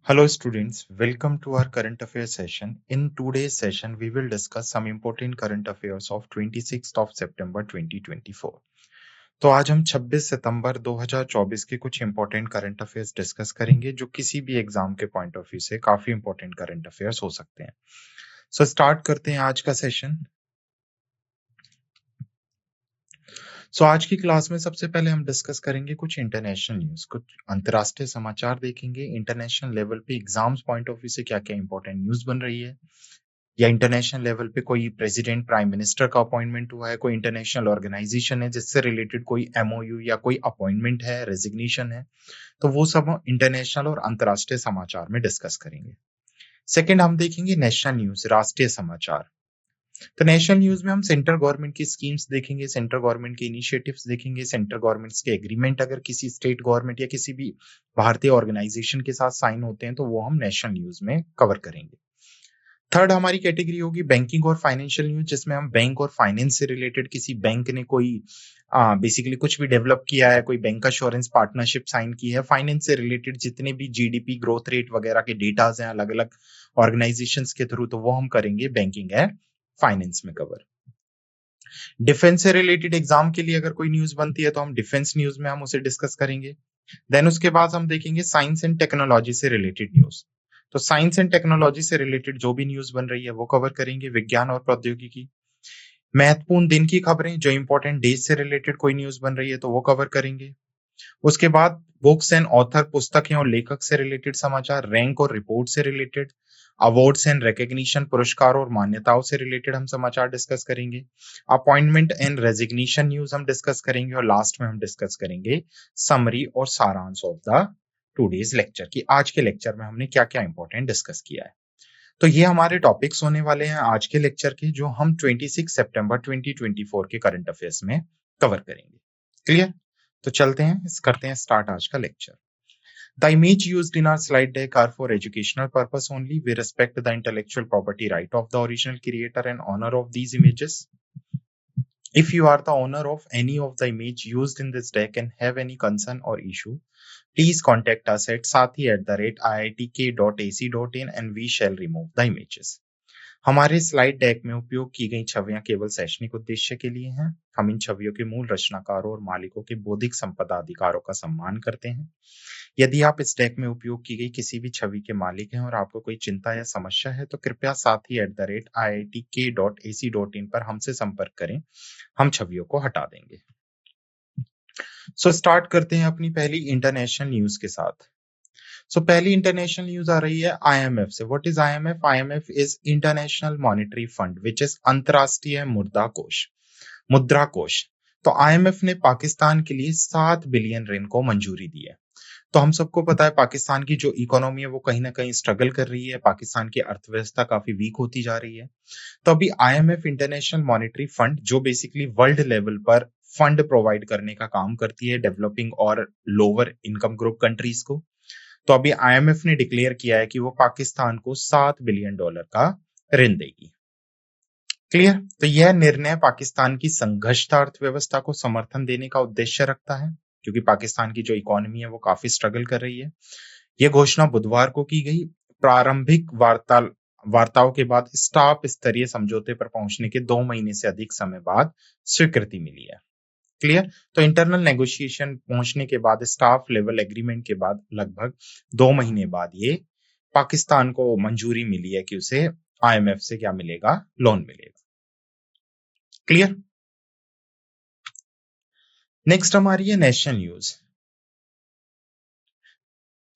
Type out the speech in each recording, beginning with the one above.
Hello students, welcome to our current affairs session. In today's session, we will discuss some important current affairs of 26th of September 2024. तो आज हम 26 सितंबर 2024 के कुछ important current affairs discuss करेंगे जो किसी भी एग्जाम के पॉइंट ऑफ व्यू से काफी इंपॉर्टेंट करंट अफेयर्स हो सकते हैं। सो स्टार्ट करते हैं आज का सेशन। आज की क्लास में सबसे पहले हम डिस्कस करेंगे कुछ इंटरनेशनल न्यूज, कुछ अंतर्राष्ट्रीय समाचार देखेंगे। इंटरनेशनल लेवल पे एग्जाम्स पॉइंट ऑफ व्यू से क्या क्या इंपॉर्टेंट न्यूज बन रही है, या इंटरनेशनल लेवल पे कोई प्रेसिडेंट प्राइम मिनिस्टर का अपॉइंटमेंट हुआ है, कोई इंटरनेशनल ऑर्गेनाइजेशन है जिससे रिलेटेड कोई एमओयू या कोई अपॉइंटमेंट है, रेजिग्नेशन है, तो वो सब हम इंटरनेशनल और अंतर्राष्ट्रीय समाचार में डिस्कस करेंगे। सेकंड हम देखेंगे नेशनल न्यूज, राष्ट्रीय समाचार। तो नेशनल न्यूज में हम सेंट्रल गवर्नमेंट की स्कीम्स देखेंगे, सेंट्रल गवर्नमेंट के इनिशिएटिव्स देखेंगे, सेंट्रल गवर्नमेंट्स के एग्रीमेंट अगर किसी स्टेट गवर्नमेंट या किसी भी भारतीय ऑर्गेनाइजेशन के साथ साइन होते हैं तो वो हम नेशनल न्यूज में कवर करेंगे। थर्ड हमारी कैटेगरी होगी बैंकिंग और फाइनेंशियल न्यूज, जिसमें हम बैंक और फाइनेंस से रिलेटेड किसी बैंक ने कोई बेसिकली कुछ भी डेवलप किया है, कोई बैंक अश्योरेंस पार्टनरशिप साइन की है, फाइनेंस से रिलेटेड जितने भी जीडीपी ग्रोथ रेट वगैरह के डेटाज हैं अलग अलग ऑर्गेनाइजेशंस के थ्रू, तो वो हम करेंगे बैंकिंग है फाइनेंस में कवर। डिफेंस से रिलेटेड एग्जाम के लिए अगर कोई न्यूज बनती है तो हम डिफेंस न्यूज में हम उसे डिस्कस करेंगे। देन उसके बाद हम देखेंगे साइंस एंड टेक्नोलॉजी से रिलेटेड न्यूज। तो साइंस एंड टेक्नोलॉजी से रिलेटेड जो भी न्यूज बन रही है वो कवर करेंगे। विज्ञान और प्रौद्योगिकी, महत्वपूर्ण दिन की खबरें, जो इंपॉर्टेंट डेज से रिलेटेड कोई न्यूज बन रही है तो वो कवर करेंगे। उसके बाद बुक्स एंड ऑथर, पुस्तकें और लेखक से रिलेटेड समाचार, रैंक और रिपोर्ट से रिलेटेड, अवार्ड्स एंड रिकग्निशन, पुरस्कार और मान्यताओं से रिलेटेड हम समाचार डिस्कस करेंगे। अपॉइंटमेंट एंड रेजिग्नेशन न्यूज हम डिस्कस करेंगे और लास्ट में हम डिस्कस करेंगे समरी और सारांश ऑफ द टुडेज लेक्चर की आज के लेक्चर में हमने क्या क्या इंपॉर्टेंट डिस्कस किया है। तो ये हमारे टॉपिक्स होने वाले हैं आज के लेक्चर के, जो हम 26 सितंबर 2024 के करंट अफेयर्स में कवर करेंगे। क्लियर? तो चलते हैं, करते हैं स्टार्ट आज का lecture. The image used in our slide deck are for educational purpose only. We respect the intellectual property right of the original creator and owner of these images. If you are the owner of any of the image used in this deck and have any concern or issue, please contact us at sathi@iitk.ac.in and we shall remove the images. हमारे slide deck में उपयोग की गई छवियां केवल शैक्षणिक उद्देश्य के लिए हैं। हम इन छवियों के मूल रचनाकारों और मालिकों के बौद्धिक संपदा अधिकारों का सम्मान करते हैं। यदि आप इस डेक में उपयोग की गई किसी भी छवि के मालिक हैं और आपको कोई चिंता या समस्या है तो कृपया sathi@iitk.ac.in पर हमसे संपर्क करें, हम छवियों को हटा देंगे। स्टार्ट करते हैं अपनी पहली इंटरनेशनल न्यूज के साथ। पहली इंटरनेशनल न्यूज आ रही है आईएमएफ से। What is IMF? IMF is international monetary fund which is अंतरराष्ट्रीय मुद्रा कोष। तो आईएमएफ ने पाकिस्तान के लिए 7 बिलियन ऋण को मंजूरी दी है। तो हम सबको पता है पाकिस्तान की जो इकोनॉमी है वो कहीं ना कहीं स्ट्रगल कर रही है, पाकिस्तान की अर्थव्यवस्था काफी वीक होती जा रही है। तो अभी आईएमएफ इंटरनेशनल मॉनेटरी फंड, जो बेसिकली वर्ल्ड लेवल पर फंड प्रोवाइड करने का काम करती है डेवलपिंग और लोअर इनकम ग्रुप कंट्रीज को, तो अभी आईएमएफ ने डिक्लेयर किया है कि वो पाकिस्तान को $7 बिलियन का ऋण देगी। क्लियर? तो यह निर्णय पाकिस्तान की संघर्षता अर्थव्यवस्था को समर्थन देने का उद्देश्य रखता है, क्योंकि पाकिस्तान की जो इकोनॉमी है वो काफी स्ट्रगल कर रही है। यह घोषणा बुधवार को की गई। प्रारंभिक वार्ताओं के बाद स्टाफ स्तरीय समझौते पर पहुंचने के 2 महीने से अधिक समय बाद स्वीकृति मिली है। क्लियर? तो इंटरनल नेगोशिएशन पहुंचने के बाद, स्टाफ लेवल एग्रीमेंट के बाद लगभग 2 महीने बाद ये पाकिस्तान को मंजूरी मिली है कि उसे आईएमएफ से क्या मिलेगा? लोन मिलेगा। क्लियर? नेक्स्ट हमारी है national news.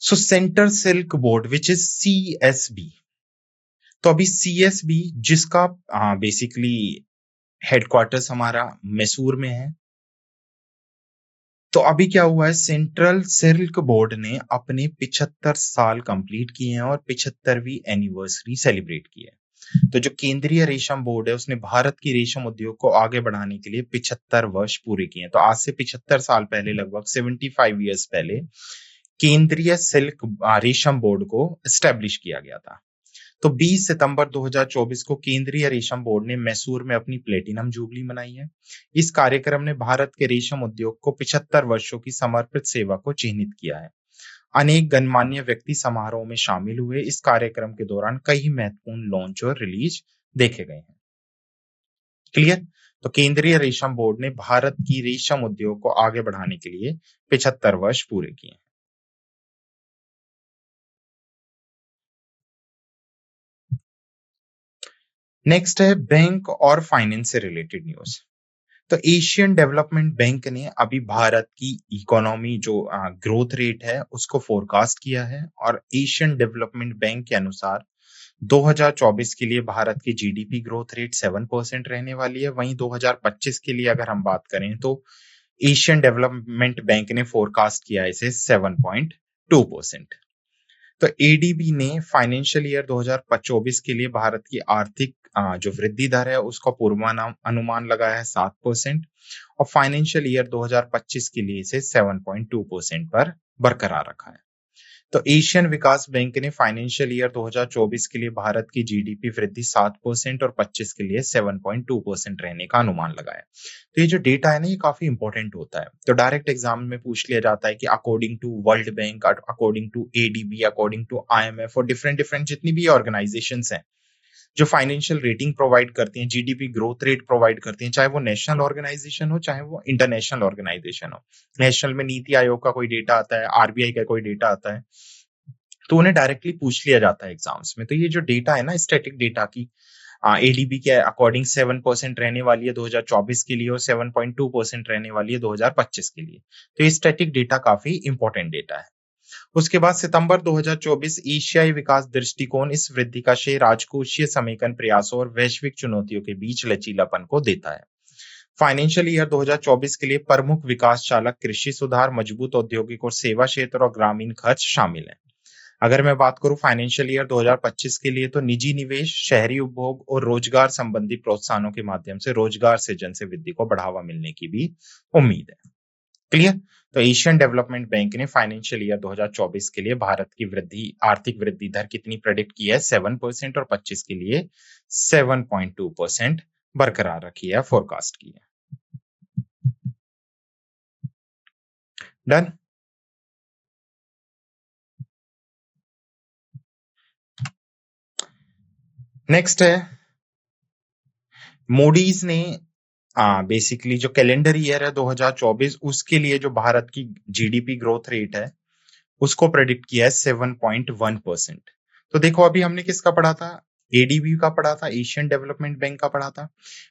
Centre silk board which is CSB. तो अभी सीएसबी, जिसका बेसिकली हेडक्वार्टर्स हमारा मैसूर में है, तो अभी क्या हुआ है, सेंट्रल सिल्क बोर्ड ने अपने 75 साल कंप्लीट किए हैं और 75वीं एनिवर्सरी सेलिब्रेट की है। तो जो केंद्रीय रेशम बोर्ड है उसने भारत की रेशम उद्योग को आगे बढ़ाने के लिए 75 वर्ष पूरे किए हैं। तो आज से 75 साल पहले, लगभग 75 ईयर्स पहले, केंद्रीय सिल्क रेशम बोर्ड को एस्टेब्लिश किया गया था। तो 20 सितंबर 2024 को केंद्रीय रेशम बोर्ड ने मैसूर में अपनी प्लेटिनम जुबली मनाई है। इस कार्यक्रम ने भारत के रेशम उद्योग को 75 वर्षों की समर्पित सेवा को चिन्हित किया है। अनेक गणमान्य व्यक्ति समारोह में शामिल हुए। इस कार्यक्रम के दौरान कई महत्वपूर्ण लॉन्च और रिलीज देखे गए हैं। क्लियर? तो केंद्रीय रेशम बोर्ड ने भारत की रेशम उद्योग को आगे बढ़ाने के लिए 75 वर्ष पूरे किए। नेक्स्ट है बैंक और फाइनेंस से रिलेटेड न्यूज। तो एशियन डेवलपमेंट बैंक ने अभी भारत की इकोनॉमी जो ग्रोथ रेट है उसको फोरकास्ट किया है, और एशियन डेवलपमेंट बैंक के अनुसार 2024 के लिए भारत की जीडीपी ग्रोथ रेट 7% रहने वाली है। वहीं 2025 के लिए अगर हम बात करें तो एशियन डेवलपमेंट बैंक ने फोरकास्ट किया है इसे 7.2%। तो एडीबी ने फाइनेंशियल ईयर 2024 के लिए भारत की आर्थिक जो वृद्धि दर है उसका पूर्वानुमान लगाया है 7%, और फाइनेंशियल ईयर 2025 के लिए इसे 7.2% पर बरकरार रखा है। तो एशियन विकास बैंक ने फाइनेंशियल ईयर 2024 के लिए भारत की जीडीपी वृद्धि 7% और 25 के लिए 7.2% रहने का अनुमान लगाया। तो ये जो डेटा है ना ये काफी इंपॉर्टेंट होता है। तो डायरेक्ट एग्जाम में पूछ लिया जाता है कि according to World Bank, according to ADB, according to IMF और डिफरेंट डिफरेंट जितनी भी ऑर्गेनाइजेशंस हैं जो फाइनेंशियल रेटिंग प्रोवाइड करती हैं, जीडीपी ग्रोथ रेट प्रोवाइड करती हैं, चाहे वो नेशनल ऑर्गेनाइजेशन हो चाहे वो इंटरनेशनल ऑर्गेनाइजेशन हो। नेशनल में नीति आयोग का कोई डेटा आता है, आरबीआई का कोई डेटा आता है, तो उन्हें डायरेक्टली पूछ लिया जाता है एग्जाम्स में। तो ये जो डेटा है ना स्टैटिक डेटा की, एडीबी के अकॉर्डिंग 7% रहने वाली है 2024 के लिए और 7.2% रहने वाली है 2025 के लिए। तो ये स्टैटिक डेटा काफी इंपॉर्टेंट डेटा है। उसके बाद सितंबर 2024 एशियाई विकास दृष्टिकोण इस वृद्धि का श्रेय राजकोषीय समेकन प्रयासों और वैश्विक चुनौतियों के बीच लचीलापन को देता है। फाइनेंशियल ईयर 2024 के लिए प्रमुख विकास चालक कृषि सुधार, मजबूत औद्योगिक और सेवा क्षेत्र और ग्रामीण खर्च शामिल है। अगर मैं बात करूं फाइनेंशियल ईयर 2025 के लिए तो निजी निवेश, शहरी उपभोग और रोजगार संबंधी प्रोत्साहनों के माध्यम से रोजगार सृजन से वृद्धि को बढ़ावा मिलने की भी उम्मीद है। क्लियर? तो एशियन डेवलपमेंट बैंक ने फाइनेंशियल ईयर 2024 के लिए भारत की वृद्धि, आर्थिक वृद्धि दर कितनी प्रेडिक्ट की है? 7% और 25 के लिए 7.2% बरकरार रखी है, फोरकास्ट की है। डन? नेक्स्ट है मूडीज ने बेसिकली जो कैलेंडर ईयर है 2024 उसके लिए जो भारत की जीडीपी ग्रोथ रेट है उसको प्रेडिक्ट किया है 7.1%। तो देखो अभी हमने किसका पढ़ा था? एडीबी का पढ़ा था, एशियन डेवलपमेंट बैंक का पढ़ा था।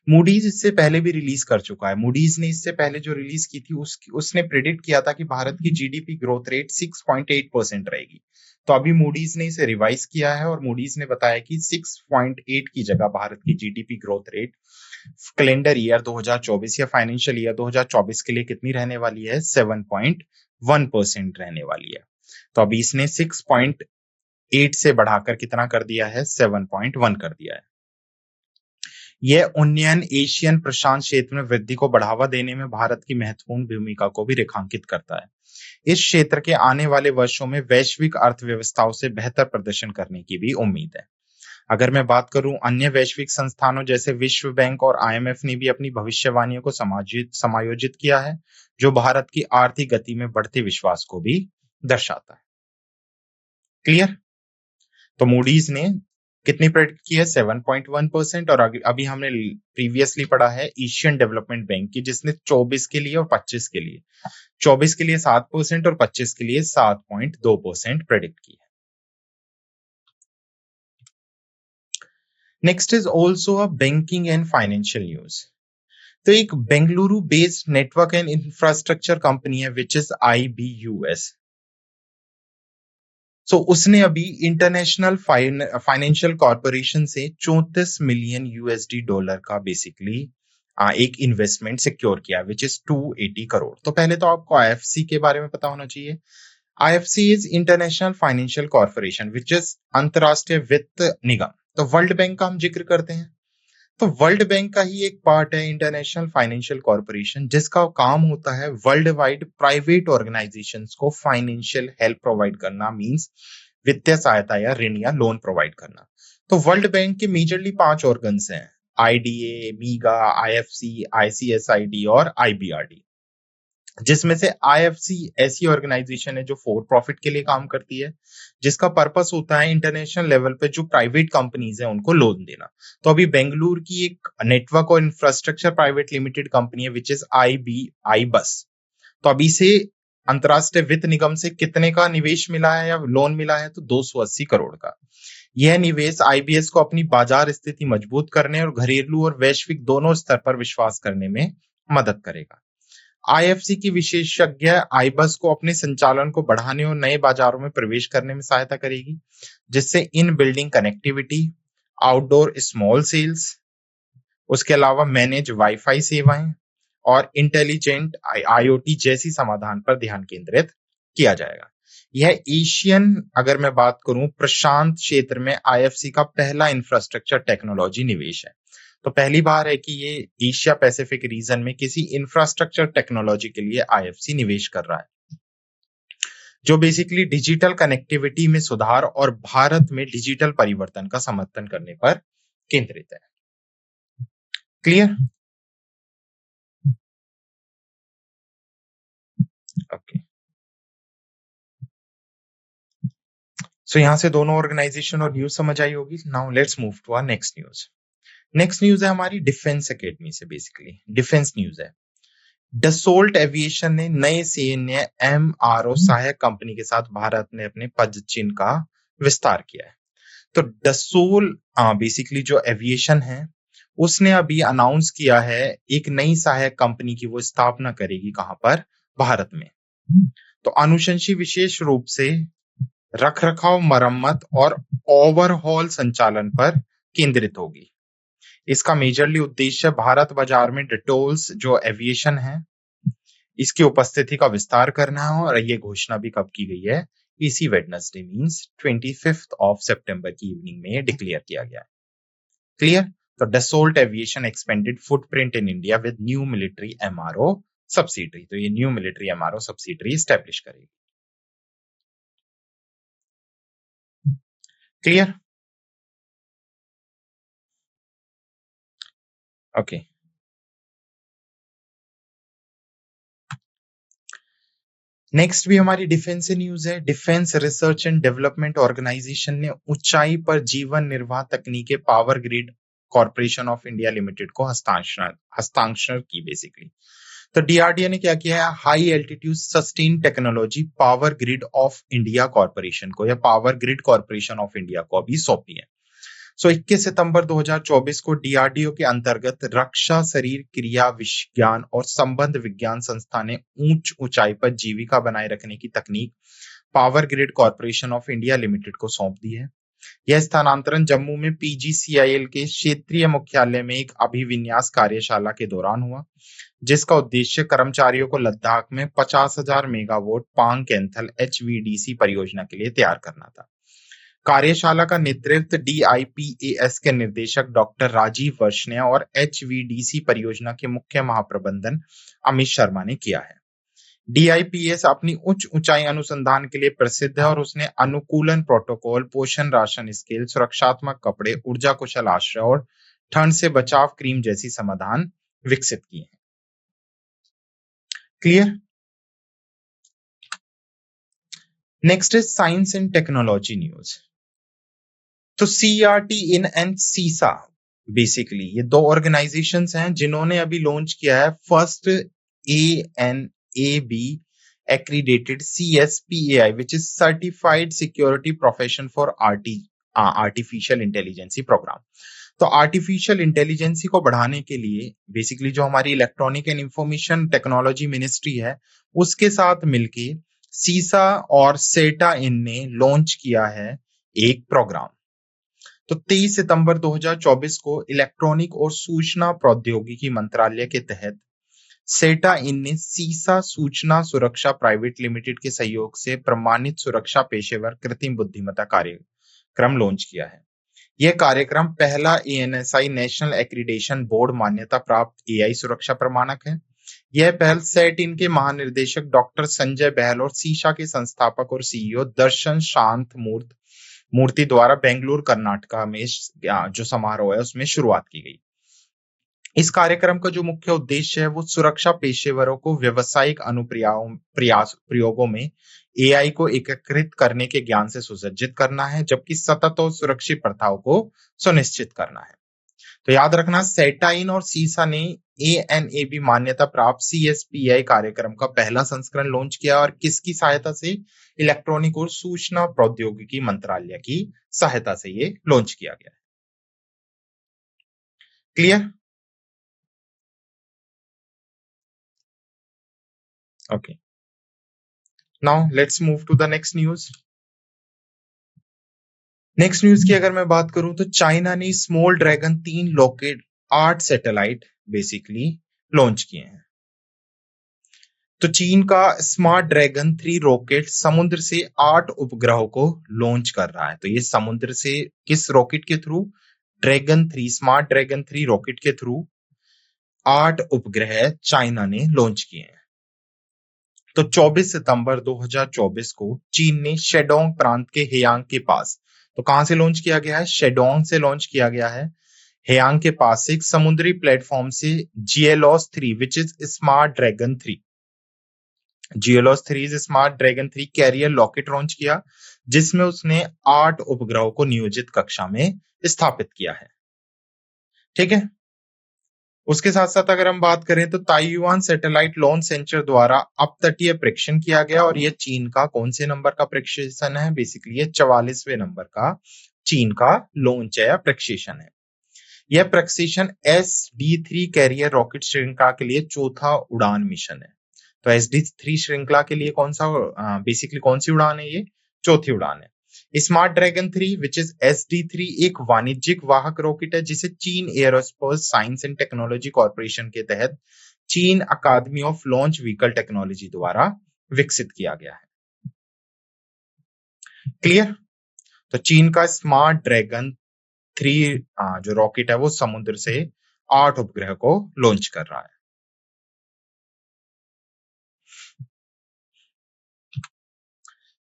मूडीज इससे पहले भी रिलीज कर चुका है। मूडीज ने इससे पहले जो रिलीज की थी उसने प्रेडिक्ट किया था कि भारत की जीडीपी ग्रोथ रेट 6.8% रहेगी। तो अभी मूडीज ने इसे रिवाइज किया है और मूडीज ने बताया कि 6.8 की जगह भारत की GDP growth rate calendar year 2024 या फाइनेंशियल ईयर 2024 के लिए कितनी रहने वाली है? 7.1% रहने वाली है। तो अभी इसने 6.8 से बढ़ाकर कितना कर दिया है? 7.1 कर दिया है। यह उन्नयन एशियन प्रशांत क्षेत्र में वृद्धि को बढ़ावा देने में भारत की महत्वपूर्ण भूमिका को भी रेखांकित करता है। इस क्षेत्र के आने वाले वर्षों में वैश्विक अर्थव्यवस्थाओं से बेहतर प्रदर्शन करने की भी उम्मीद है। अगर मैं बात करूं अन्य वैश्विक संस्थानों जैसे विश्व बैंक और आईएमएफ ने भी अपनी भविष्यवाणियों को समायोजित किया है, जो भारत की आर्थिक गति में बढ़ते विश्वास को भी दर्शाता है। क्लियर? तो मूडीज ने कितनी प्रेडिक्ट की है? 7.1%। और अभी हमने प्रीवियसली पढ़ा है एशियन डेवलपमेंट बैंक की जिसने 24 के लिए और 25 के लिए 24 के लिए 7% और 25 के लिए 7.2% प्रेडिक्ट की है। Next is also a banking and financial news. तो एक Bengaluru based network and infrastructure company है विच इज IBUS। सो उसने अभी इंटरनेशनल फाइनेंशियल कॉर्पोरेशन से 34 मिलियन यूएसडी डॉलर का बेसिकली एक इन्वेस्टमेंट सिक्योर किया विच इज 280 करोड़। तो पहले तो आपको आईएफसी के बारे में पता होना चाहिए। IFC is international financial corporation which is अंतरराष्ट्रीय वित्त निगम। तो वर्ल्ड बैंक का हम जिक्र करते हैं तो वर्ल्ड बैंक का ही एक पार्ट है इंटरनेशनल फाइनेंशियल कॉर्पोरेशन, जिसका काम होता है वर्ल्ड वाइड प्राइवेट ऑर्गेनाइजेशंस को फाइनेंशियल हेल्प प्रोवाइड करना, मींस वित्तीय सहायता या ऋण या लोन प्रोवाइड करना। तो वर्ल्ड बैंक के मेजरली 5 ऑर्गन्स हैं, IDA, मीगा, IFC, ICSID और IBRD। जिसमें से आईएफसी ऐसी ऑर्गेनाइजेशन है जो फॉर प्रॉफिट के लिए काम करती है, जिसका पर्पस होता है इंटरनेशनल लेवल पे जो प्राइवेट कंपनीज है उनको लोन देना। तो अभी बेंगलुरु की एक नेटवर्क और इंफ्रास्ट्रक्चर प्राइवेट लिमिटेड कंपनी है विच इज आई बस। तो अभी से अंतरराष्ट्रीय वित्त निगम से कितने का निवेश मिला है या लोन मिला है, तो 280 करोड़ का। यह निवेश आईबीएस को अपनी बाजार स्थिति मजबूत करने और घरेलू और वैश्विक दोनों स्तर पर विश्वास करने में मदद करेगा। आईएफसी की विशेषज्ञ आईबस को अपने संचालन को बढ़ाने और नए बाजारों में प्रवेश करने में सहायता करेगी, जिससे इन building connectivity, outdoor small cells, उसके अलावा मैनेज वाईफाई सेवाएं और इंटेलिजेंट आईओटी जैसी समाधान पर ध्यान केंद्रित किया जाएगा। यह एशियन, अगर मैं बात करूं, प्रशांत क्षेत्र में आईएफसी का पहला इंफ्रास्ट्रक्चर टेक्नोलॉजी निवेश है। तो पहली बार है कि ये एशिया पैसिफिक रीजन में किसी इंफ्रास्ट्रक्चर टेक्नोलॉजी के लिए आईएफसी निवेश कर रहा है, जो बेसिकली डिजिटल कनेक्टिविटी में सुधार और भारत में डिजिटल परिवर्तन का समर्थन करने पर केंद्रित है। क्लियर? ओके, सो यहां से दोनों ऑर्गेनाइजेशन और न्यूज समझ आई होगी। Now let's move to our next news. Next news है हमारी डिफेंस एकेडमी से, बेसिकली डिफेंस न्यूज है। डसोल्ट एविएशन ने नए सैन्य एमआरओ सहायक कंपनी के साथ भारत में अपने पद चिन्ह का विस्तार किया है। तो डसोल बेसिकली जो एविएशन है उसने अभी अनाउंस किया है एक नई सहायक कंपनी की वो स्थापना करेगी, कहां पर? भारत में। तो अनुशंसी विशेष रूप से रखरखाव, मरम्मत और ओवरहॉल संचालन पर केंद्रित होगी। इसका मेजरली उद्देश्य भारत बाजार में डिटोल्स जो एविएशन है इसकी उपस्थिति का विस्तार करना है, और ये घोषणा भी कब की गई है? इसी वेडनेसडे मींस 25 ऑफ सितंबर की इवनिंग में डिक्लेयर किया गया है। क्लियर? तो Dassault Aviation expanded footprint in India with new military MRO subsidiary. तो ये new military MRO subsidiary establish करेगी। क्लियर? ओके, नेक्स्ट भी हमारी डिफेंस से न्यूज है। Defence Research and Development Organisation ने ऊंचाई पर जीवन निर्वाह तकनीकें Power Grid Corporation of India Limited को हस्ताक्षर की बेसिकली। तो डीआरडीओ ने क्या किया है? High altitude sustain technology power grid of India corporation को या power Grid Corporation of India को अभी सौंपी है। सो 21 सितंबर 2024 को डीआरडीओ के अंतर्गत रक्षा शरीर क्रिया विज्ञान और संबंध विज्ञान संस्था ने ऊंचाई पर जीविका बनाए रखने की तकनीक power Grid Corporation of India Limited को सौंप दी है। यह स्थानांतरण जम्मू में पीजीसीआईएल के क्षेत्रीय मुख्यालय में एक अभिविन्यास कार्यशाला के दौरान हुआ, जिसका उद्देश्य कर्मचारियों को लद्दाख में 50,000 मेगावाट पांग कैंथल एचवीडीसी परियोजना के लिए तैयार करना था। कार्यशाला का नेतृत्व डीआईपीएएस के निर्देशक डॉक्टर राजीव वर्ष ने और एचवीडीसी परियोजना के मुख्य महाप्रबंधन अमित शर्मा ने किया है। डीआईपीएस अपनी उच्च ऊंचाई अनुसंधान के लिए प्रसिद्ध है और उसने अनुकूलन प्रोटोकॉल, पोषण राशन स्केल, सुरक्षात्मक कपड़े, ऊर्जा कुशल आश्रय और ठंड से बचाव क्रीम जैसी समाधान विकसित किए हैं। Clear? Next is science and technology news. तो सीआरटी इन एंड सीसा, बेसिकली ये दो ऑर्गेनाइजेशंस हैं जिन्होंने अभी लॉन्च किया है first ANAB accredited CSPAI which is Certified Security Profession for Artificial Intelligence programme. तो आर्टिफिशियल इंटेलिजेंसी को बढ़ाने के लिए बेसिकली जो हमारी electronic and information technology ministry है उसके साथ मिलके सीसा और सेटा इन ने लॉन्च किया है एक प्रोग्राम। तो 23 सितंबर 2024 को इलेक्ट्रॉनिक और सूचना प्रौद्योगिकी मंत्रालय के तहत सेटा इन ने सीसा सूचना सुरक्षा प्राइवेट लिमिटेड के सहयोग से प्रमाणित सुरक्षा पेशेवर कृत्रिम बुद्धिमत्ता कार्यक्रम लॉन्च किया है। यह कार्यक्रम पहला एएनएसआई नेशनल एक्रीडेशन बोर्ड मान्यता प्राप्त एआई सुरक्षा प्रमाणक है। यह पहल सेट इन के महानिर्देशक डॉक्टर संजय बहल और सीसा के संस्थापक और सीईओ दर्शन शांत मूर्ति द्वारा बेंगलुरु कर्नाटका में जो समारोह है उसमें शुरुआत की गई। इस कार्यक्रम का जो मुख्य उद्देश्य है वो सुरक्षा पेशेवरों को व्यावसायिक प्रयोगों में एआई को एकीकृत करने के ज्ञान से सुसज्जित करना है, जबकि सतत और सुरक्षित प्रथाओं को सुनिश्चित करना है। तो याद रखना, सेटाइन और सीसा ने एएनएबी मान्यता प्राप्त सीएसपीआई कार्यक्रम का पहला संस्करण लॉन्च किया और किसकी सहायता से? इलेक्ट्रॉनिक और सूचना प्रौद्योगिकी मंत्रालय की सहायता से ये लॉन्च किया गया है। Clear? Okay, now let's move to the next news. Next news की अगर मैं बात करूं तो चाइना ने Small Dragon 3 rocket 8 satellite basically launch किए हैं। तो चीन का स्मार्ट ड्रैगन 3 रॉकेट समुद्र से 8 उपग्रहों को लॉन्च कर रहा है। तो ये समुद्र से किस रॉकेट के through? Dragon 3, smart dragon 3 rocket के थ्रू 8 उपग्रह चाइना ने लॉन्च किए हैं। तो 24 सितंबर 2024 को चीन ने शेडोंग प्रांत के हेयांग के पास, तो कहां से लॉन्च किया गया है? शेडोंग से लॉन्च किया गया है। हेयांग के पास एक समुद्री प्लेटफॉर्म से जियोलॉस 3 which is smart dragon 3, जियोलॉस 3 is smart dragon 3 carrier rocket launch किया, जिसमें उसने 8 उपग्रहों को नियोजित कक्षा में स्थापित किया है। ठीक है, उसके साथ साथ अगर हम बात करें तो ताइवान सैटेलाइट लॉन्च सेंटर द्वारा अपतटीय परीक्षण किया गया और यह चीन का कौन से नंबर का प्रक्षेपण है? बेसिकली ये 44वें नंबर का चीन का लॉन्च है या प्रक्षेपण है। यह प्रक्षेपण SD3 कैरियर रॉकेट श्रृंखला के लिए चौथा उड़ान मिशन है। तो SD3 श्रृंखला के लिए कौन सा बेसिकली कौन सी उड़ान है? ये चौथी उड़ान है। Smart dragon 3 which is SD3 एक वाणिज्यिक वाहक रॉकेट है जिसे चीन aerospace science and technology corporation के तहत चीन अकादमी ऑफ लॉन्च व्हीकल टेक्नोलॉजी द्वारा विकसित किया गया है। क्लियर? तो चीन का स्मार्ट ड्रैगन 3 जो रॉकेट है वो समुद्र से 8 उपग्रह को लॉन्च कर रहा है।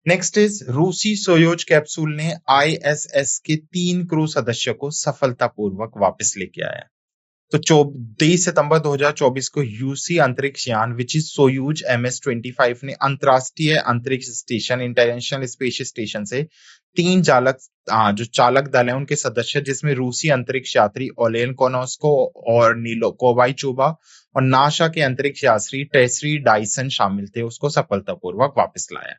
नेक्स्ट इज रूसी सोयूज कैप्सूल ने ISS के 3 क्रू सदस्यों को सफलतापूर्वक वापस लेके आया। तो 23 सितंबर 2024 को यूसी अंतरिक्ष यान विच इज सोयूज MS-25 ने अंतरराष्ट्रीय अंतरिक्ष स्टेशन इंटरनेशनल स्पेस स्टेशन से 3 जो चालक दल है उनके सदस्य, जिसमें रूसी अंतरिक्ष यात्री ओलेन कोनोस्को और नीलो कोवाईचुबा और नासा के अंतरिक्ष यात्री टेसरी डाइसन शामिल थे, उसको सफलतापूर्वक वापस लाया।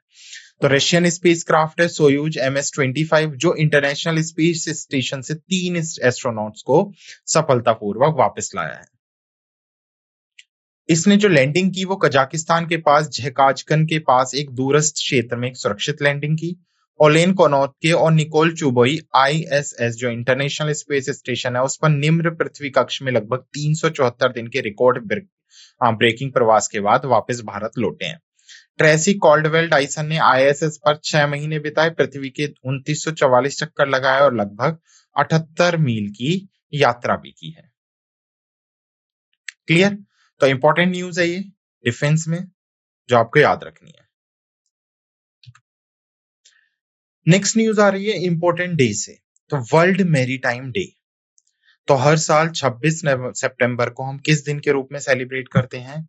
तो रशियन स्पेस क्राफ्ट है सोयूज MS-25 जो इंटरनेशनल स्पेस स्टेशन से 3 एस्ट्रोनॉट्स को सफलतापूर्वक वापस लाया है। इसने जो लैंडिंग की वो कजाकिस्तान के पास झकाजकन के पास एक दूरस्थ क्षेत्र में एक सुरक्षित लैंडिंग की। ओलेन कोनोत्के और निकोल चुबोई ISS जो इंटरनेशनल स्पेस स्टेशन है उस पर निम्न पृथ्वी कक्ष में लगभग 374 दिन के रिकॉर्ड ब्रेकिंग प्रवास के बाद वापस भारत लौटे हैं। ट्रेसी कॉल्डवेल डाइसन ने ISS पर 6 महीने बिताए, पृथ्वी के 2944 चक्कर लगाए और लगभग 78 मील की यात्रा भी की है। क्लियर? तो इंपॉर्टेंट न्यूज है ये डिफेंस में जो आपको याद रखनी है। नेक्स्ट न्यूज आ रही है इंपॉर्टेंट डे से, तो वर्ल्ड मैरीटाइम डे। तो हर साल 26 सितंबर को हम किस दिन के रूप में सेलिब्रेट करते हैं?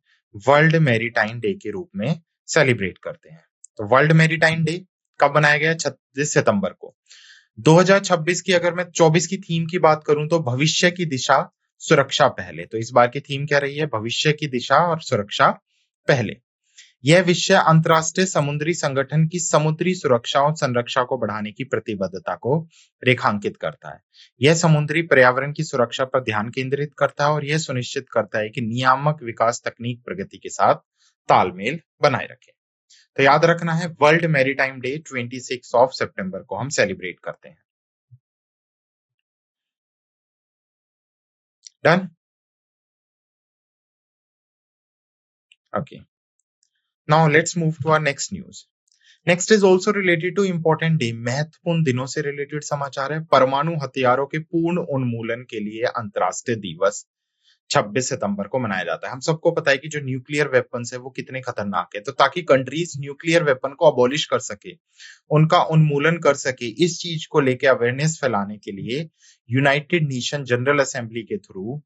वर्ल्ड मैरीटाइम डे के रूप में सेलिब्रेट करते हैं। तो वर्ल्ड मैरीटाइम डे कब बनाया गया? 26 सितंबर को 2026 की। अगर मैं 24 की थीम की बात करूं तो भविष्य की दिशा सुरक्षा पहले। तो इस बार की थीम क्या रही है? भविष्य की दिशा और सुरक्षा पहले। यह विषय अंतरराष्ट्रीय समुद्री संगठन की समुद्री सुरक्षा और संरक्षा को बढ़ाने की प्रतिबद्धता को रेखांकित करता है। यह समुद्री पर्यावरण की सुरक्षा पर ध्यान केंद्रित करता है और यह सुनिश्चित करता है कि नियामक विकास तकनीक प्रगति के साथ तालमेल बनाए रखे। तो याद रखना है वर्ल्ड मैरीटाइम डे 26 सितंबर को हम सेलिब्रेट करते हैं। Done? Okay, now let's move to our next news. Next is also related to important day. महत्वपूर्ण दिनों से रिलेटेड समाचार है। परमाणु हथियारों के पूर्ण उन्मूलन के लिए अंतर्राष्ट्रीय दिवस 26 सितंबर को मनाया जाता है। हम सबको पता है कि जो न्यूक्लियर वेपन्स है वो कितने खतरनाक है। तो ताकि कंट्रीज न्यूक्लियर वेपन को अबॉलिश कर सके, उनका उन्मूलन कर सके, इस चीज को लेके अवेयरनेस फैलाने के लिए यूनाइटेड नेशन जनरल असेंबली के थ्रू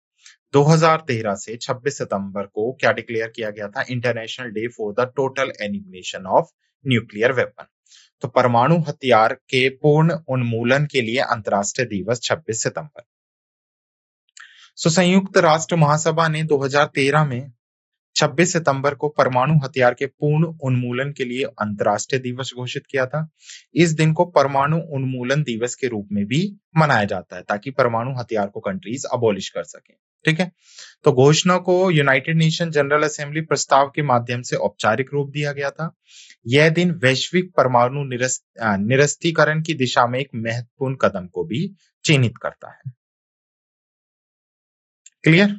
2013 से 26 सितंबर को क्या डिक्लेयर किया गया था? International day for the total elimination of nuclear weapon. तो परमाणु हथियार के पूर्ण उन्मूलन के लिए अंतर्राष्ट्रीय दिवस 26 सितंबर। संयुक्त राष्ट्र महासभा ने 2013 में 26 सितंबर को परमाणु हथियार के पूर्ण उन्मूलन के लिए अंतर्राष्ट्रीय दिवस घोषित किया था। इस दिन को परमाणु उन्मूलन दिवस के रूप में भी मनाया जाता है ताकि परमाणु हथियार को कंट्रीज अबॉलिश कर सके। ठीक है, तो घोषणा को यूनाइटेड नेशन जनरल असेंबली प्रस्ताव के माध्यम से औपचारिक रूप दिया गया था। यह दिन वैश्विक परमाणु निरस्तीकरण की दिशा में एक महत्वपूर्ण कदम को भी चिन्हित करता है। Clear?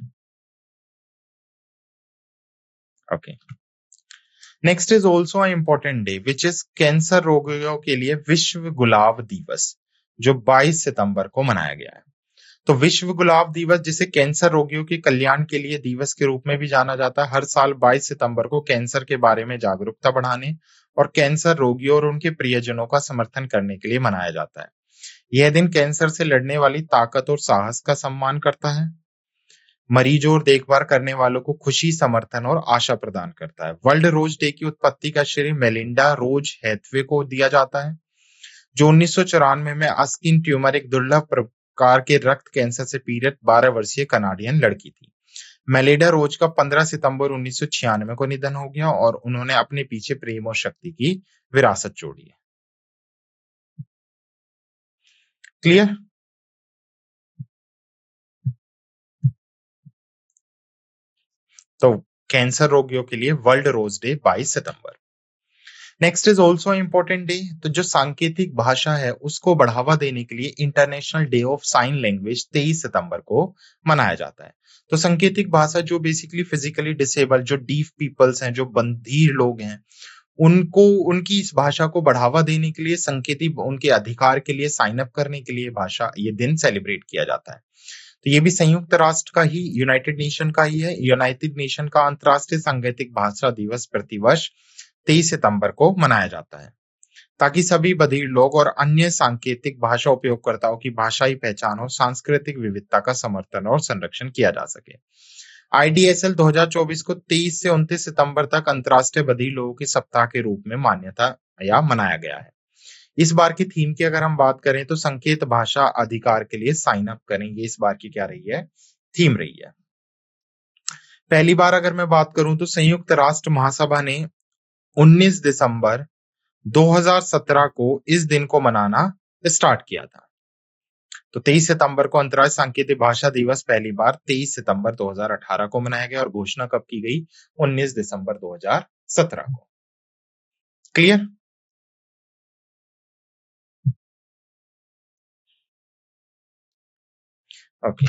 Okay. Next is also a important day which is cancer रोगियों के लिए विश्व गुलाब दिवस, जो 22 सितंबर को मनाया गया है। तो विश्व गुलाब दिवस, जिसे कैंसर रोगियों के कल्याण के लिए दिवस के रूप में भी जाना जाता है, हर साल 22 सितंबर को कैंसर के बारे में जागरूकता बढ़ाने और कैंसर रोगियों और उनके प्रियजनों का समर्थन करने के लिए मनाया जाता है। यह दिन कैंसर से लड़ने वाली ताकत और साहस का सम्मान करता है, मरीजों और देखभाल करने वालों को खुशी, समर्थन और आशा प्रदान करता है। वर्ल्ड रोज डे की उत्पत्ति का श्रेय मेलिंडा रोज हैथवे को दिया जाता है, जो 1994 में अस्किन ट्यूमर, एक दुर्लभ प्रकार के रक्त कैंसर से पीड़ित 12 वर्षीय कनाडियन लड़की थी। मेलिंडा रोज का 15 सितंबर 1996 को निधन हो गया और उन्होंने अपने पीछे प्रेम और शक्ति की विरासत छोड़ी है। क्लियर? तो कैंसर रोगियों के लिए वर्ल्ड रोज डे 22 सितंबर। Next is also important day, तो जो सांकेतिक भाषा है उसको बढ़ावा देने के लिए international day of sine language 23 सितंबर को मनाया जाता है। तो सांकेतिक भाषा, जो बेसिकली फिजिकली डिसेबल, जो डीफ पीपल्स हैं, जो बंधीर लोग हैं, उनको, उनकी इस भाषा को बढ़ावा देने के लिए, संकेतिक उनके अधिकार के लिए साइन अप करने के लिए भाषा, ये दिन सेलिब्रेट किया जाता है। तो ये भी संयुक्त राष्ट्र का ही, यूनाइटेड नेशन का ही है। यूनाइटेड नेशन का अंतर्राष्ट्रीय सांकेतिक भाषा दिवस प्रतिवर्ष 23 सितंबर को मनाया जाता है ताकि सभी बधिर लोग और अन्य सांकेतिक भाषा उपयोगकर्ताओं की भाषाई पहचान और सांस्कृतिक विविधता का समर्थन और संरक्षण किया जा सके। IDSL 2024 को 23 से 29 सितंबर तक अंतर्राष्ट्रीय बधिर लोगों के सप्ताह के रूप में मान्यता या मनाया गया है। इस बार की थीम की अगर हम बात करें तो संकेत भाषा अधिकार के लिए साइन अप करें, ये इस बार की क्या रही है? थीम रही है। पहली बार अगर मैं बात करूं तो संयुक्त राष्ट्र महासभा ने 19 दिसंबर 2017 को इस दिन को मनाना स्टार्ट किया था। तो 23 सितंबर को अंतर्राष्ट्रीय सांकेतिक भाषा दिवस पहली बार 23 सितंबर 2018 को मनाया गया और घोषणा कब की गई? 19 दिसंबर 2017 को। Clear? Okay.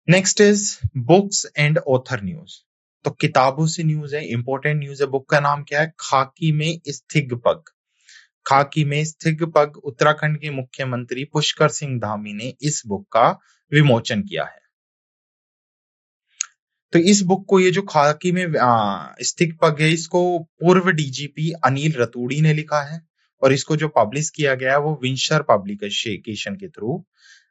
Next is books and author news. तो किताबों से न्यूज है, इंपॉर्टेंट न्यूज है। बुक का नाम क्या है? खाकी में स्थिगपग। खाकी में स्थिगपग उत्तराखंड के मुख्यमंत्री पुष्कर सिंह धामी ने इस बुक का विमोचन किया है। तो इस बुक को, ये जो खाकी में स्थिगपग है, इसको पूर्व DGP अनिल रतूड़ी ने लिखा है और इसको जो पब्लिश किया गया है वो विंशर पब्लिकेशन के थ्रू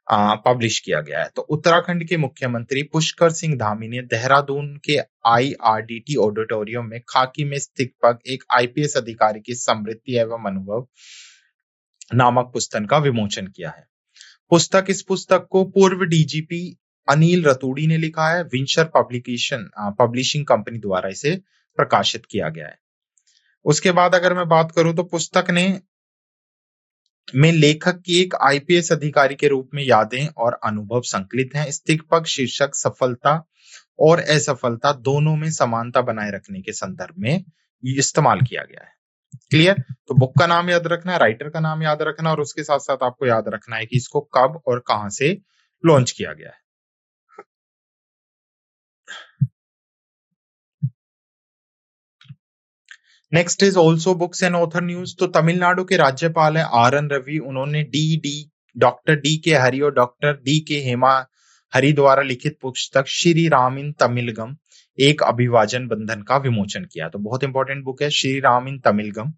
पब्लिश किया गया है। तो उत्तराखंड के मुख्यमंत्री पुष्कर सिंह धामी ने देहरादून के IRDT ऑडिटोरियम में खाकी में स्थिगपग एक IPS अधिकारी की समृद्धि एवं अनुभव नामक पुस्तक का विमोचन किया है। इस पुस्तक को पूर्व DGP अनिल रतूड़ी ने लिखा है। विंशर पब्लिशिंग कंपनी द्वारा इसे प्रकाशित किया गया है। उसके बाद अगर मैं बात करूं तो पुस्तक में लेखक की एक IPS अधिकारी के रूप में यादें और अनुभव संकलित हैं। स्थिगपग शीर्षक सफलता और असफलता दोनों में समानता बनाए रखने के संदर्भ में इस्तेमाल किया गया है। क्लियर? तो बुक का नाम याद रखना है, राइटर का नाम याद रखना, और उसके साथ साथ आपको याद रखना है कि इसको कब और कहां से लॉन्च किया गया है। Next is also books and author news. तो तमिलनाडु के राज्यपाल है RN रवि, उन्होंने डॉक्टर DK हरि और डॉक्टर DK हेमा हरि द्वारा लिखित पुस्तक श्री राम इन तमिलगम एक अभिवाजन बंधन का विमोचन किया। तो बहुत इंपॉर्टेंट बुक है श्री राम इन तमिलगम,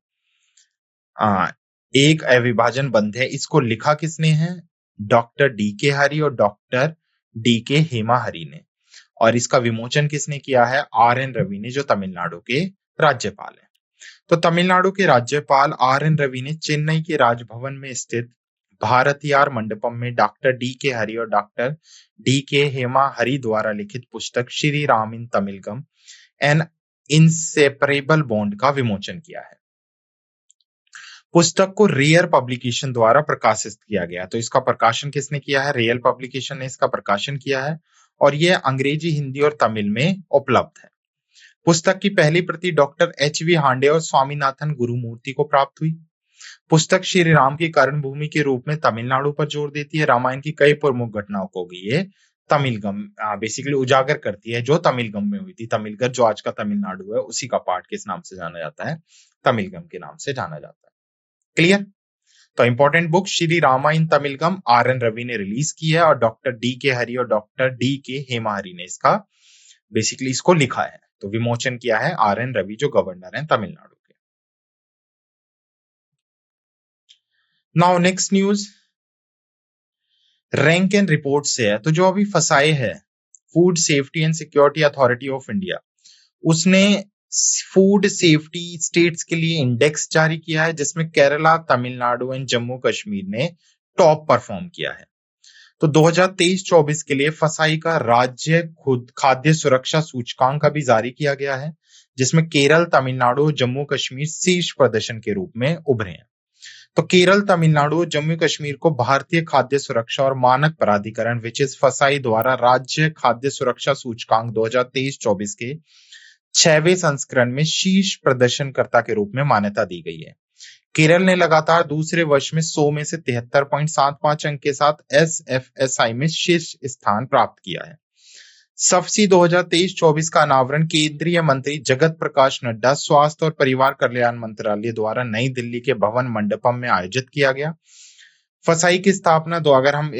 एक अविभाजन बंध है। इसको लिखा किसने है? डॉक्टर DK हरि और डॉक्टर DK हेमाहरी ने, और इसका विमोचन किसने किया है? RN रवि ने, जो तमिलनाडु के राज्यपाल हैं। तो तमिलनाडु के राज्यपाल RN रवि ने चेन्नई के राजभवन में स्थित भारतियार मंडपम में डॉक्टर DK हरि और डॉक्टर DK हेमाहरी द्वारा लिखित पुस्तक श्री राम इन तमिलगम एन इनसेपरेबल बॉन्ड का विमोचन किया है। पुस्तक को रेयर पब्लिकेशन द्वारा प्रकाशित किया गया। तो इसका प्रकाशन किसने किया है? रेयर पब्लिकेशन ने इसका प्रकाशन किया है, और यह अंग्रेजी, हिंदी और तमिल में उपलब्ध है। पुस्तक की पहली प्रति डॉक्टर HV हांडे और स्वामीनाथन गुरुमूर्ति को प्राप्त हुई। पुस्तक श्री राम की कर्णभूमि के रूप में तमिलनाडु पर जोर देती है। रामायण की कई प्रमुख घटनाओं को ये तमिलगम बेसिकली उजागर करती है, जो तमिलगम में हुई थी। तमिलगढ़ जो आज का तमिलनाडु है, उसी का पार्ट किस नाम से जाना जाता है? तमिलगम के नाम से जाना जाता है। क्लियर? तो इंपॉर्टेंट बुक श्री रामा इन तमिलगम RN रवि ने रिलीज की है, और डॉक्टर DK हरि और डॉक्टर DK हेमाहरी ने इसका बेसिकली इसको लिखा है। तो विमोचन किया है RN रवि, जो गवर्नर हैं तमिलनाडु के। Now next news rank and report से है। तो जो अभी फसाए है, food safety and security authority of India, उसने फूड सेफ्टी स्टेट्स के लिए इंडेक्स जारी किया है, जिसमें केरला, तमिलनाडु एंड जम्मू कश्मीर ने टॉप परफॉर्म किया है। तो 2023-24 के लिए फसाई का राज्य खुद खाद्य सुरक्षा सूचकांक का भी जारी किया गया है, जिसमें केरल, तमिलनाडु और जम्मू कश्मीर शीर्ष प्रदर्शन के रूप में उभरे हैं। तो केरल, तमिलनाडु और जम्मू कश्मीर को भारतीय खाद्य सुरक्षा और मानक प्राधिकरण विच इज फसाई द्वारा राज्य खाद्य सुरक्षा सूचकांक 2023-24 के 6वें संस्करण में शीर्ष प्रदर्शनकर्ता के रूप में मान्यता दी गई है। केरल ने लगातार दूसरे वर्ष में 100 में से 73.75 अंक के साथ SFSI में शीर्ष स्थान प्राप्त किया है। सफसी 2023-24 का अनावरण केंद्रीय मंत्री जगत प्रकाश नड्डा, स्वास्थ्य और परिवार कल्याण मंत्रालय द्वारा नई दिल्ली के भवन मंडपम में आयोजित किया गया। फसाई की स्थापना दो, अगर हम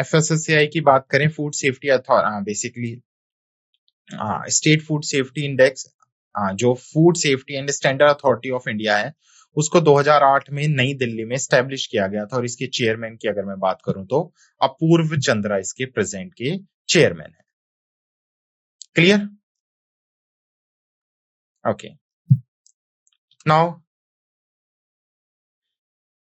FSSAI की बात करें, food safety basically state food safety index, जो food safety and standard authority of India है, उसको 2008 में नई दिल्ली में स्टैब्लिश किया गया था, और इसके चेयरमैन की अगर मैं बात करूं तो अपूर्व चंद्रा इसके प्रेजेंट के चेयरमैन है। Clear? Okay, now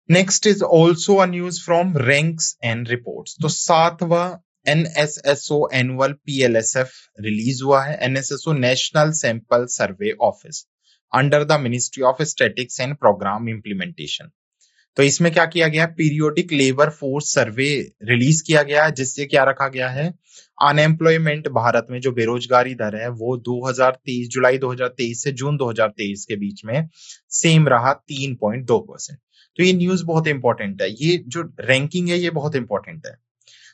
next is also a news from ranks and reports. तो 7वां NSSO एनुअल PLSF रिलीज हुआ है। NSSO National Sample Survey Office under the Ministry of Statistics and Programme Implementation. तो इसमें क्या किया गया? Periodic labour force survey release किया गया, जिससे क्या रखा गया है? अनएम्प्लॉयमेंट भारत में जो बेरोजगारी दर है वो 2023 जुलाई 2023 से जून 2023 के बीच में सेम रहा 3.2%। तो ये न्यूज बहुत इंपॉर्टेंट है। ये जो रैंकिंग है ये बहुत इंपॉर्टेंट है।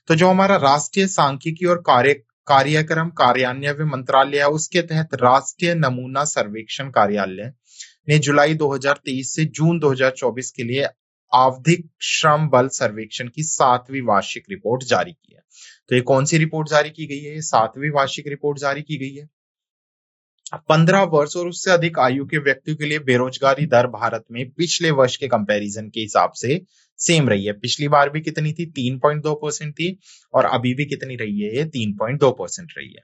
तो जो हमारा राष्ट्रीय सांख्यिकी और कार्यक्रम कार्यान्वयन मंत्रालय है, उसके तहत राष्ट्रीय नमूना सर्वेक्षण कार्यालय ने जुलाई 2023 से जून 2024 के लिए आवधिक श्रम बल सर्वेक्षण की 7वीं वार्षिक रिपोर्ट जारी की है। तो ये कौन सी रिपोर्ट जारी की गई है? ये 7वीं वार्षिक रिपोर्ट जारी की गई है। 15 वर्ष और उससे अधिक आयु के व्यक्तियों के लिए बेरोजगारी दर भारत में पिछले वर्ष के कंपैरिजन के हिसाब से सेम रही है। पिछली बार भी कितनी थी? 3.2% थी, और अभी भी कितनी रही है? ये 3.2% रही है।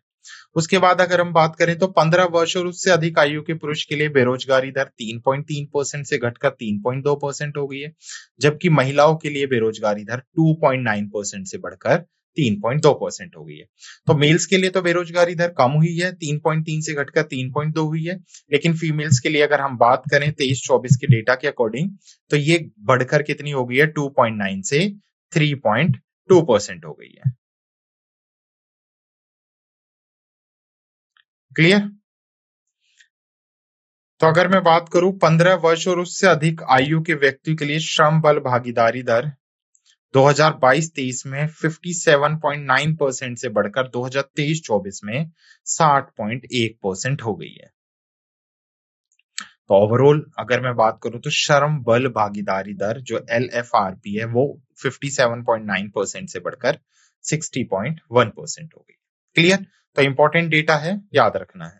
उसके बाद अगर हम बात करें तो 15 वर्ष और उससे अधिक आयु के पुरुष के लिए बेरोजगारी दर 3.3% से घटकर 3.2% हो गई है, जबकि महिलाओं के लिए बेरोजगारी दर 2.9% से बढ़कर 3.2% हो गई है। तो मेल्स के लिए तो बेरोजगारी दर कम हुई है, 3.3 से घटकर 3.2 हुई है, लेकिन फीमेल्स के लिए अगर हम बात करें 23-24 के डेटा के अकॉर्डिंग, तो ये बढ़कर कितनी हो गई है? 2.9 से 3.2% हो गई है। क्लियर? तो अगर मैं बात करूं 15 वर्ष और उससे अधिक आयु के व्यक्ति के लिए श्रम बल भागीदारी दर 2022-23 में 57.9% से बढ़कर 2023-24 में 60.1% हो गई है। तो ओवरऑल अगर मैं बात करूं तो श्रम बल भागीदारी दर जो LFRP है वो 57.9% से बढ़कर 60.1% हो गई। क्लियर? तो इंपॉर्टेंट डेटा है, याद रखना है।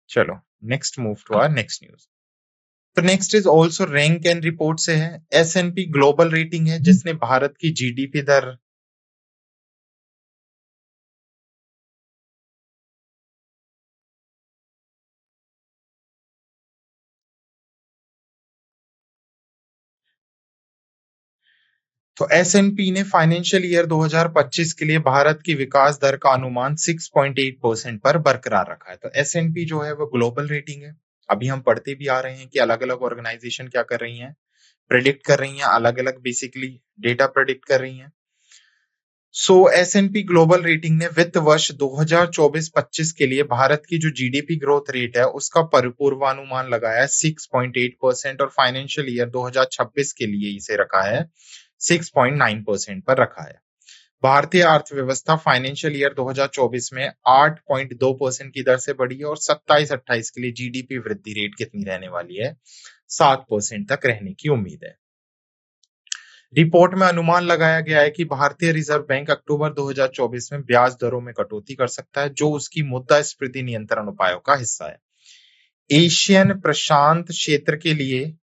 चलो next move to our next news. तो next is also rank and report से है। S&P ग्लोबल रेटिंग है, जिसने भारत की GDP दर तो S&P ने फाइनेंशियल ईयर 2025 के लिए भारत की विकास दर का अनुमान 6.8% पर बरकरार रखा है। तो S&P जो है वो ग्लोबल रेटिंग है। अभी हम पढ़ते भी आ रहे हैं कि अलग अलग ऑर्गेनाइजेशन क्या कर रही हैं, प्रेडिक्ट कर रही हैं, अलग अलग बेसिकली डेटा प्रेडिक्ट कर रही हैं। सो S&P ग्लोबल रेटिंग ने वित्त वर्ष 2024-25 के लिए भारत की जो जीडीपी ग्रोथ रेट है उसका पूर्वानुमान लगाया है 6.8% और फाइनेंशियल ईयर 2026 के लिए इसे रखा है 6.9% पर रखा है। भारतीय अर्थव्यवस्था फाइनेंशियल ईयर 2024 में 8.2% की दर से बढ़ी है और 27-28 के लिए जीडीपी वृद्धि रेट कितनी रहने वाली है, 7% तक रहने की उम्मीद है। रिपोर्ट में अनुमान लगाया गया है कि भारतीय रिजर्व बैंक अक्टूबर 2024 में ब्याज दरों में कटौती कर सकता है, जो उसकी मुद्रास्फीति नियंत्रण उपायों का हिस्सा है। एशियन प्रशांत क्षेत्र के लिए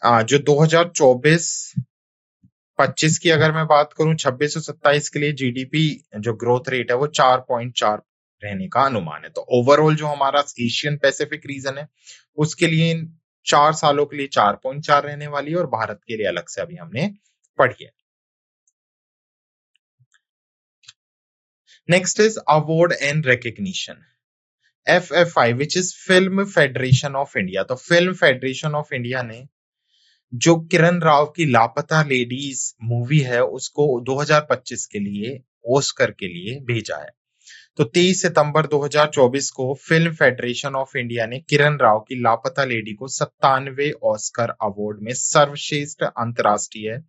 जो 2024-25 की अगर मैं बात करूं, 26 और 27 के लिए जीडीपी जो ग्रोथ रेट है वो 4.4 रहने का अनुमान है। तो ओवरऑल जो हमारा एशियन पैसिफिक रीजन है उसके लिए इन 4 सालों के लिए 4.4 रहने वाली है और भारत के लिए अलग से अभी हमने पढ़ी है। Next is award and recognition. FFI, which is Film Federation of India. तो Film Federation of India ने जो किरण राव की लापता लेडीज मूवी है उसको 2025 के लिए ऑस्कर के लिए भेजा है। तो 23 सितंबर 2024 को फिल्म फेडरेशन ऑफ इंडिया ने किरण राव की लापता लेडी को 97वें ऑस्कर अवार्ड में सर्वश्रेष्ठ अंतर्राष्ट्रीय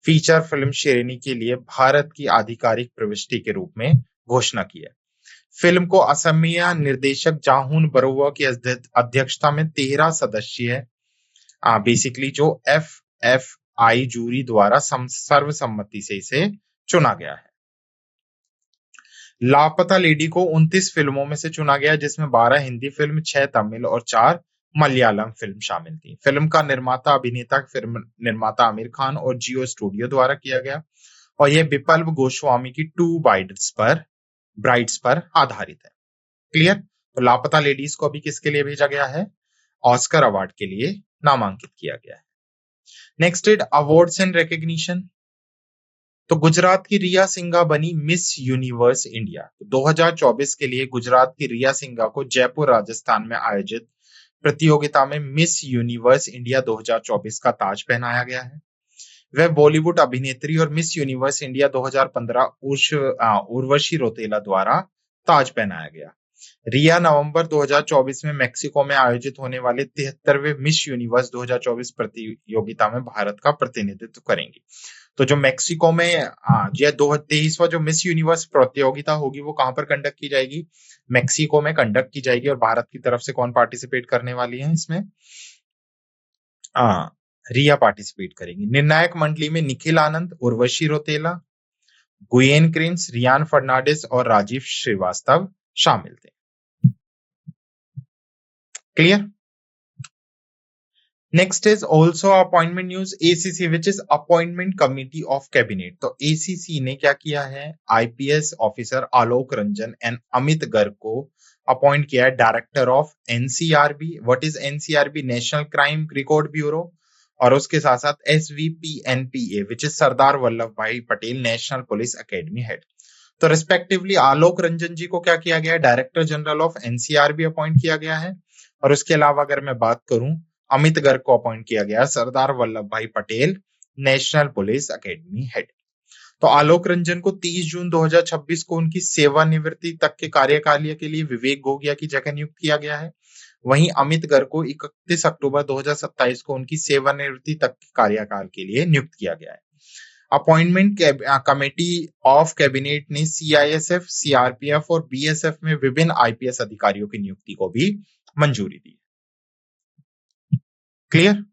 फीचर फिल्म श्रेणी के लिए भारत की आधिकारिक प्रविष्टि के रूप में घोषणा की है। फिल्म को असमिया निर्देशक जाहून बरुआ की अध्यक्षता में 13 सदस्यीय बेसिकली जो FFI जूरी द्वारा सर्वसम्मति से इसे चुना गया है। लापता लेडी को 29 फिल्मों में से चुना गया, जिसमें 12 हिंदी फिल्म, 6 तमिल और 4 मलयालम फिल्म शामिल थी। फिल्म का निर्माता अभिनेता फिल्म निर्माता आमिर खान और जियो स्टूडियो द्वारा किया गया और यह विप्लव गोस्वामी की 2 ब्राइड्स पर आधारित है। क्लियर? तो लापता लेडीज को अभी किसके लिए भेजा गया है? ऑस्कर अवार्ड के लिए नामांकित किया गया है। Next is awards and recognition. तो गुजरात की रिया सिंघा बनी मिस यूनिवर्स इंडिया। 2024 के लिए गुजरात की रिया सिंघा को जयपुर राजस्थान में आयोजित प्रतियोगिता में मिस यूनिवर्स इंडिया 2024 का ताज पहनाया गया है। वह बॉलीवुड अभिनेत्री और miss universe India 2015 Urvashi Rautela द्वारा ताज पहनाया गया। रिया नवंबर 2024 में मेक्सिको में आयोजित होने वाले 73वें मिस यूनिवर्स 2024 प्रतियोगिता में भारत का प्रतिनिधित्व करेंगी। तो जो मेक्सिको में यह 23वां जो मिस यूनिवर्स प्रतियोगिता होगी वो कहां पर कंडक्ट की जाएगी? मेक्सिको में कंडक्ट की जाएगी। और भारत की तरफ से कौन पार्टिसिपेट करने वाली है इसमें? रिया पार्टिसिपेट करेंगी। निर्णायक मंडली में निखिल आनंद, उर्वशी रौतेला, गुयेन क्रिंस, रियान फर्नांडिस और राजीव श्रीवास्तव शामिल थे। Clear? Next is also appointment news, ACC, which is Appointment Committee of Cabinet. तो ACC ने क्या किया है? IPS officer Alok Ranjan and Amit Garg को अपॉइंट किया है director of NCRB। What is NCRB? National Crime Record Bureau. और उसके साथ साथ SVPNPA, which is Sardar Vallabh Bhai Patel National Police Academy head. तो रिस्पेक्टिवली आलोक रंजन जी को क्या किया गया है? Director general of NCRB appoint किया गया है। और उसके अलावा अगर मैं बात करूं, अमित गर्ग को अपॉइंट किया गया सरदार Vallabh Bhai Patel National Police Academy head. तो आलोक रंजन को 30 जून 2026 को उनकी सेवानिवृत्ति तक के कार्यकाल के लिए विवेक गोगिया की जगह नियुक्त किया गया है। वहीं अमित गर्ग को 31 अक्टूबर 2027 को उनकी सेवानिवृत्ति तक के कार्यकाल के लिए नियुक्त किया गया है। अपॉइंटमेंट कमेटी ऑफ कैबिनेट ने CISF, CRPF और BSF में विभिन्न IPS अधिकारियों की नियुक्ति को भी मंजूरी दी। क्लियर?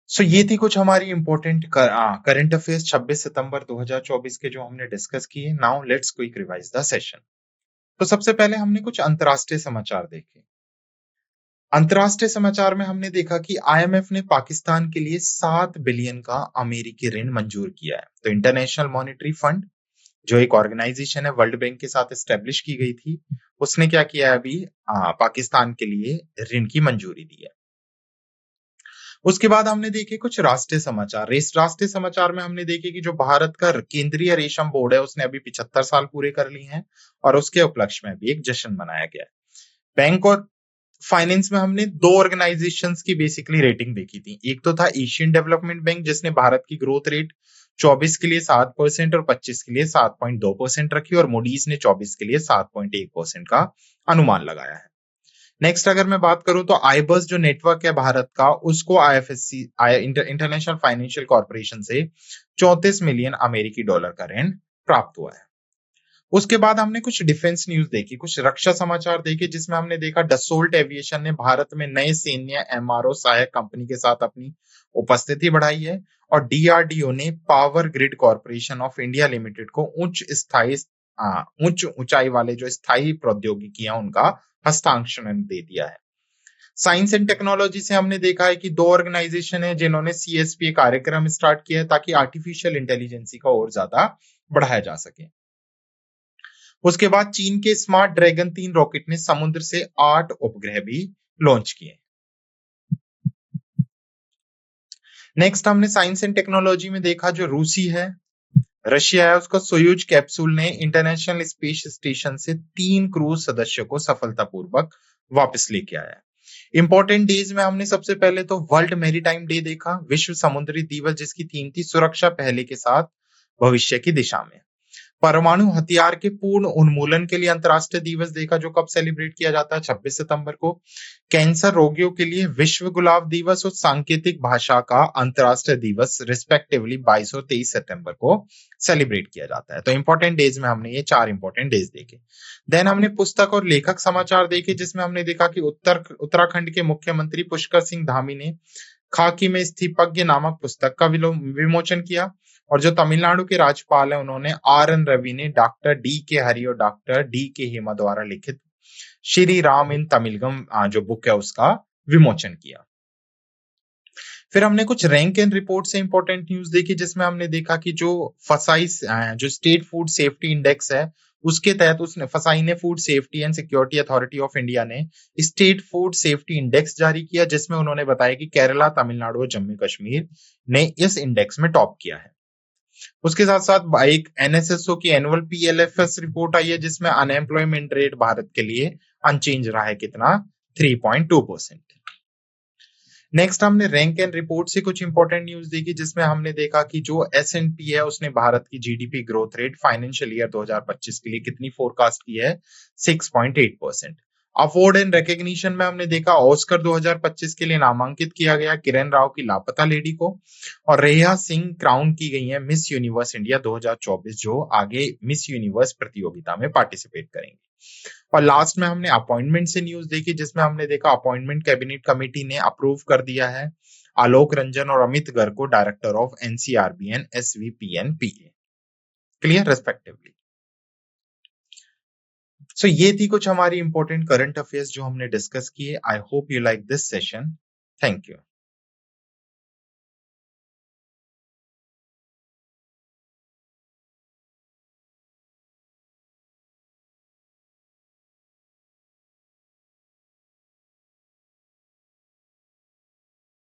सो ये थी कुछ हमारी इंपॉर्टेंट करंट अफेयर्स 26 सितंबर 2024 के जो हमने डिस्कस किए। Now let's quick revise the session. तो सबसे पहले हमने कुछ अंतरराष्ट्रीय समाचार देखे। अंतरराष्ट्रीय समाचार में हमने देखा कि IMF ने पाकिस्तान के लिए 7 बिलियन का अमेरिकी ऋण मंजूर किया है। तो इंटरनेशनल मॉनेटरी फंड जो एक ऑर्गेनाइजेशन है वर्ल्ड बैंक के साथ एस्टेब्लिश की गई थी, उसने क्या किया है अभी पाकिस्तान के लिए ऋण की मंजूरी दी है। उसके बाद हमने देखे कुछ राष्ट्रीय समाचार। राष्ट्रीय समाचार में हमने देखे कि जो भारत का केंद्रीय रेशम बोर्ड है उसने अभी 75 साल पूरे कर लिए हैं और उसके उपलक्ष्य में भी एक जश्न मनाया गया है। बैंक और फाइनेंस में हमने दो ऑर्गेनाइजेशंस की बेसिकली रेटिंग देखी थी। एक तो था एशियन डेवलपमेंट बैंक जिसने भारत की ग्रोथ रेट 24 के लिए 7% और 25 के लिए 7.2% रखी और मूडीज ने 24 के लिए 7.1% का अनुमान लगाया है। नेक्स्ट अगर मैं बात करूं तो आईबस जो नेटवर्क है भारत का, उसको आईएफएससी इंटरनेशनल फाइनेंशियल कॉर्पोरेशन से 34 मिलियन अमेरिकी डॉलर का ऋण प्राप्त हुआ है। उसके बाद हमने कुछ डिफेंस न्यूज देखी, कुछ रक्षा समाचार देखे, जिसमें हमने देखा डसोल्ट एविएशन ने भारत में नए सैन्य एमआरओ सहायक कंपनी के साथ अपनी उपस्थिति बढ़ाई है और डीआरडीओ ने power Grid Corporation of India Limited को उच्च ऊंचाई वाले जो स्थायी प्रौद्योगिकियां उनका हस्तांतरण दे दिया है। साइंस एंड टेक्नोलॉजी से हमने देखा है कि दो ऑर्गेनाइजेशन है जिन्होंने सीएसपी कार्यक्रम स्टार्ट किया है ताकि आर्टिफिशियल इंटेलिजेंसी का और ज्यादा बढ़ाया जा सके। उसके बाद चीन के स्मार्ट ड्रैगन 3 रॉकेट ने समुद्र से 8 उपग्रह भी लॉन्च किए। नेक्स्ट हमने साइंस एंड टेक्नोलॉजी में देखा जो रूसी है, रशिया है, उसका सोयूज कैप्सूल ने इंटरनेशनल स्पेस स्टेशन से 3 क्रूज सदस्यों को सफलतापूर्वक वापस लेके आया है। इंपॉर्टेंट डेज में हमने सबसे पहले तो वर्ल्ड मैरीटाइम डे देखा, विश्व समुद्री दिवस, जिसकी थीम थी सुरक्षा पहले के साथ भविष्य की दिशा में। परमाणु हथियार के पूर्ण उन्मूलन के लिए अंतर्राष्ट्रीय दिवस देखा, जो कब सेलिब्रेट किया जाता है 26 सितंबर को। कैंसर रोगियों के लिए विश्व गुलाब दिवस और सांकेतिक भाषा का अंतर्राष्ट्रीय दिवस रिस्पेक्टिवली 22 और 23 सितंबर को सेलिब्रेट किया जाता है। तो इंपॉर्टेंट डेज में हमने ये 4 इंपॉर्टेंट डेज देखे। देन हमने पुस्तक और लेखक समाचार देखे, जिसमें हमने देखा कि उत्तराखंड के मुख्यमंत्री पुष्कर सिंह धामी ने खाकी में स्थितज्ञ नामक पुस्तक का विमोचन किया और जो तमिलनाडु के राज्यपाल है उन्होंने आर एन रवि ने डॉक्टर डी के हरि और डॉक्टर डी के हेमा द्वारा लिखित श्री राम इन तमिलगम जो बुक है उसका विमोचन किया। फिर हमने कुछ रैंक एंड रिपोर्ट से इंपॉर्टेंट न्यूज देखी, जिसमें हमने देखा कि जो फसाई जो स्टेट फूड सेफ्टी इंडेक्स है उसके तहत उसने फसाई ने food safety and security authority of India ने स्टेट फूड सेफ्टी इंडेक्स जारी किया, जिसमें उन्होंने बताया कि केरला, तमिलनाडु और जम्मू कश्मीर ने इस इंडेक्स में टॉप किया है। उसके साथ साथ एक एनएसएसओ की एनुअल पीएलएफएस रिपोर्ट आई है, जिसमें अनएम्प्लॉयमेंट रेट भारत के लिए अनचेंज रहा है, कितना 3.2%। नेक्स्ट हमने रैंक एंड रिपोर्ट से कुछ इंपॉर्टेंट न्यूज देखी, जिसमें हमने देखा कि जो एसएनपी है उसने भारत की GDP growth rate financial year 2025 के लिए कितनी फोरकास्ट की है, 6.8%। अवार्ड एंड रिकॉग्निशन में हमने देखा ऑस्कर 2025 के लिए नामांकित किया गया किरण राव की लापता लेडी को और रेहा सिंह क्राउन की गई है मिस यूनिवर्स इंडिया 2024, जो आगे मिस यूनिवर्स प्रतियोगिता में पार्टिसिपेट करेंगे। और लास्ट में हमने अपॉइंटमेंट से न्यूज देखी, जिसमें हमने देखा अपॉइंटमेंट कैबिनेट कमेटी ने अप्रूव कर दिया है आलोक रंजन और अमित गर्ग को director of NCRB and SVPN PA, clear respectively. So ये थी कुछ हमारी इंपॉर्टेंट करंट अफेयर्स जो हमने डिस्कस किए। I hope you like this session. Thank you.